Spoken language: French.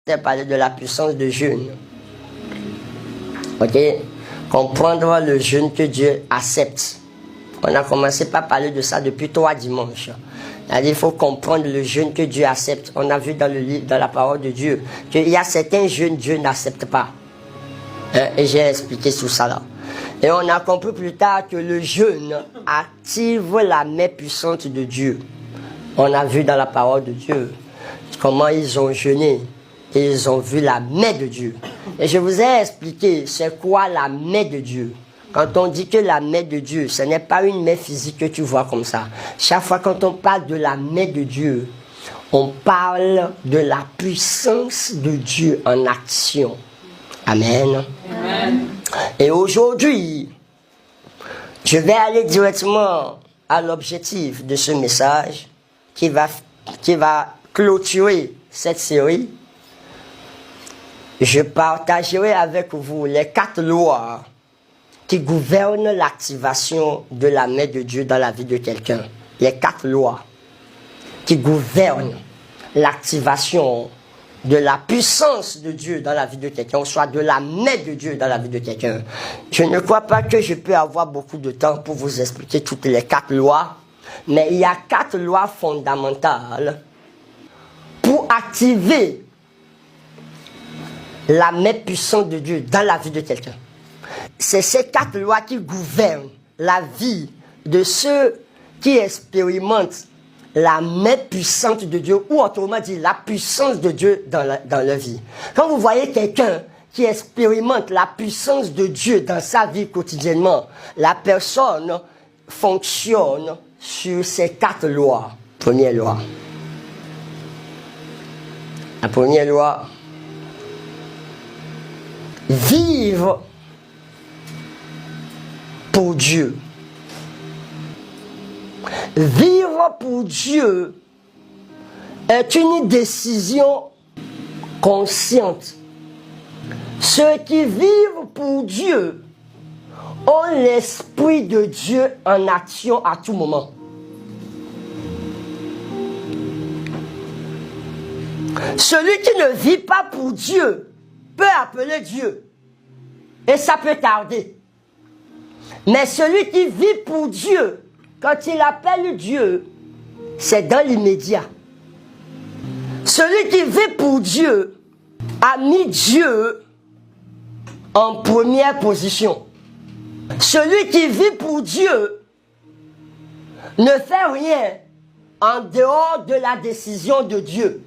C'est parler de la puissance de jeûne. Ok? Comprendre le jeûne que Dieu accepte. On a commencé par parler de ça depuis 3 dimanches. Il faut comprendre le jeûne que Dieu accepte. On a vu dans le livre, dans la parole de Dieu, qu'il y a certains jeûnes Dieu n'accepte pas. Et j'ai expliqué tout ça là. Et on a compris plus tard que le jeûne active la main puissante de Dieu. On a vu dans la parole de Dieu comment ils ont jeûné. Et ils ont vu la main de Dieu. Et je vous ai expliqué c'est quoi la main de Dieu. Quand on dit que la main de Dieu, ce n'est pas une main physique que tu vois comme ça. Chaque fois quand on parle de la main de Dieu, on parle de la puissance de Dieu en action. Amen. Amen. Et aujourd'hui, je vais aller directement à l'objectif de ce message qui va clôturer cette série. Je partagerai avec vous les 4 lois qui gouvernent l'activation de la main de Dieu dans la vie de quelqu'un. Les 4 lois qui gouvernent l'activation de la puissance de Dieu dans la vie de quelqu'un, ou soit de la main de Dieu dans la vie de quelqu'un. Je ne crois pas que je peux avoir beaucoup de temps pour vous expliquer toutes les 4 lois, mais il y a 4 lois fondamentales pour activer la main puissante de Dieu dans la vie de quelqu'un. C'est ces 4 lois qui gouvernent la vie de ceux qui expérimentent la main puissante de Dieu, ou autrement dit, la puissance de Dieu dans leur vie. Quand vous voyez quelqu'un qui expérimente la puissance de Dieu dans sa vie quotidiennement, la personne fonctionne sur ces 4 lois. Première loi. La première loi. Vivre pour Dieu. Vivre pour Dieu est une décision consciente. Ceux qui vivent pour Dieu ont l'Esprit de Dieu en action à tout moment. Celui qui ne vit pas pour Dieu peut appeler Dieu. Et ça peut tarder. Mais celui qui vit pour Dieu, quand il appelle Dieu, c'est dans l'immédiat. Celui qui vit pour Dieu a mis Dieu en première position. Celui qui vit pour Dieu ne fait rien en dehors de la décision de Dieu.